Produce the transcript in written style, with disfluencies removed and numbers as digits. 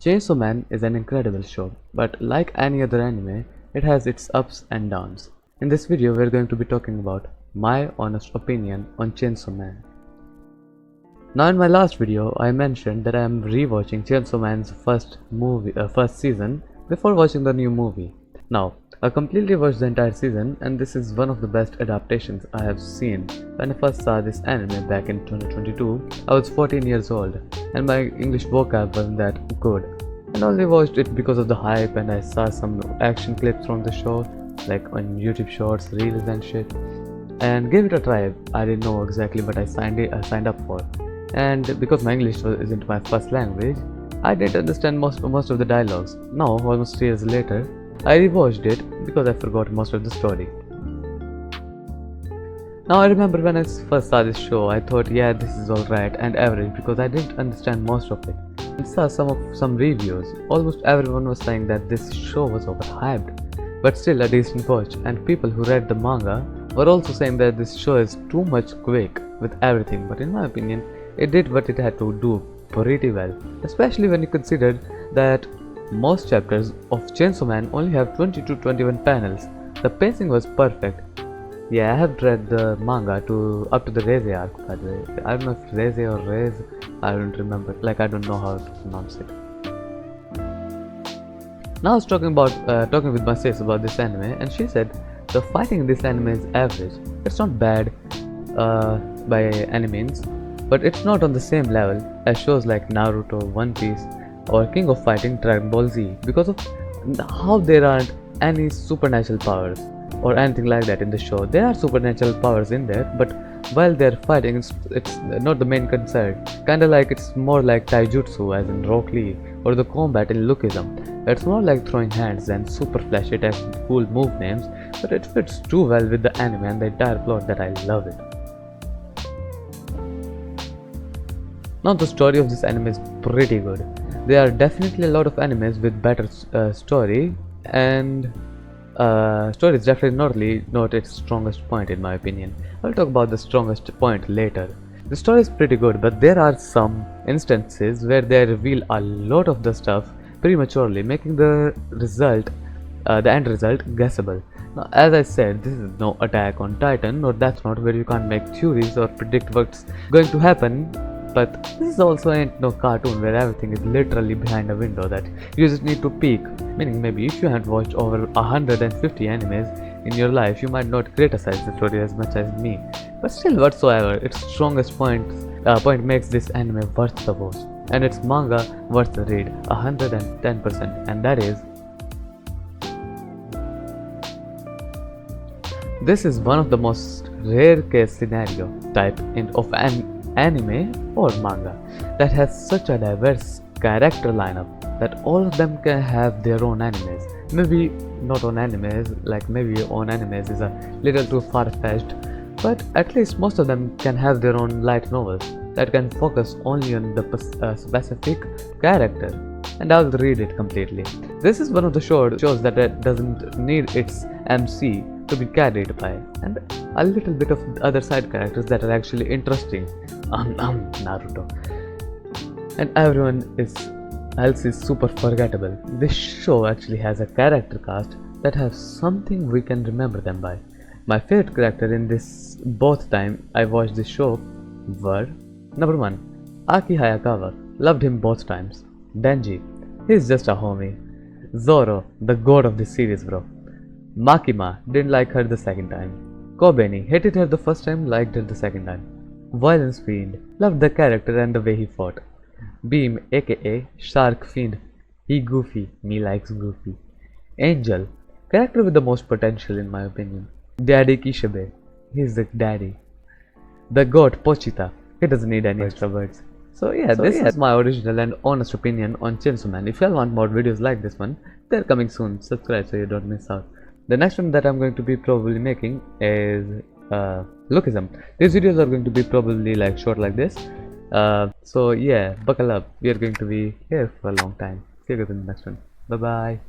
Chainsaw Man is an incredible show, but like any other anime, it has its ups and downs. In this video, we're going to be talking about my honest opinion on Chainsaw Man. Now, in my last video, I mentioned that I am rewatching Chainsaw Man's first season before watching the new movie. Now, I completely watched the entire season, and this is one of the best adaptations I have seen. When I first saw this anime back in 2022, I was 14 years old, and my English vocab wasn't that good. And only watched it because of the hype, and I saw some action clips from the show, like on YouTube Shorts, Reels, and shit, and gave it a try. I didn't know exactly what I signed up for, and because my English isn't my first language, I didn't understand most of the dialogues. Now, almost 3 years later, I rewatched it because I forgot most of the story. Now I remember when I first saw this show, I thought, yeah, this is alright and average because I didn't understand most of it. I saw some reviews. Almost everyone was saying that this show was overhyped, but still a decent watch. And people who read the manga were also saying that this show is too much quick with everything. But in my opinion, it did what it had to do pretty well, especially when you consider that most chapters of Chainsaw Man only have 20 to 21 panels. The pacing was perfect. Yeah, I have read the manga up to the Reze arc, by the way. I don't know if Reze or Reze, I don't remember. Like, I don't know how to pronounce it. Now I was talking with my sis about this anime, and she said the fighting in this anime is average. It's not bad by any means, but it's not on the same level as shows like Naruto, One Piece, or King of Fighting, Dragon Ball Z, because of how there aren't any supernatural powers or anything like that in the show. There are supernatural powers in there, but while they're fighting, it's not the main concern. Kinda like it's more like taijutsu, as in Rock Lee, or the combat in Lookism. It's more like throwing hands and super flashy attacks with cool move names, but it fits too well with the anime and the entire plot that I love it. Now the story of this anime is pretty good. There are definitely a lot of animes with better story, and story is definitely not its strongest point in my opinion. I'll talk about the strongest point later. The story is pretty good, but there are some instances where they reveal a lot of the stuff prematurely, making the end result guessable. Now, as I said, this is no Attack on Titan or Death Note where you can't make theories or predict what's going to happen. But this is also ain't no cartoon where everything is literally behind a window that you just need to peek. Meaning, maybe if you haven't watched over 150 animes in your life, you might not criticize the story as much as me. But still, whatsoever, its strongest point makes this anime worth the watch, and its manga worth the read 110%, and that is, this is one of the most rare case scenario type of an anime or manga that has such a diverse character lineup that all of them can have their own animes. Maybe not on animes, like maybe on animes is a little too far-fetched, but at least most of them can have their own light novels that can focus only on the specific character, and I'll read it completely. This is one of the shows that doesn't need its MC to be carried by, and a little bit of other side characters that are actually interesting. Naruto. And everyone else is super forgettable. This show actually has a character cast that has something we can remember them by. My favorite character in this both time I watched this show were: number 1, Aki Hayakawa. Loved him both times. Denji, he's just a homie. Zoro, the god of this series, bro. Makima, didn't like her the second time. Kobeni, hated her the first time, liked her the second time. Violence Fiend, loved the character and the way he fought. Beam, aka Shark Fiend, he goofy, me likes goofy. Angel, character with the most potential in my opinion. Daddy Kishibe, he's the daddy. The god Pochita, he doesn't need any extra words. So yeah, this is my original and honest opinion on Chainsaw Man. If you all want more videos like this one, they're coming soon. Subscribe so you don't miss out. The next one that I'm going to be probably making is Lookism. These videos are going to be probably like short like this. So yeah, buckle up. We are going to be here for a long time. See you guys in the next one. Bye bye.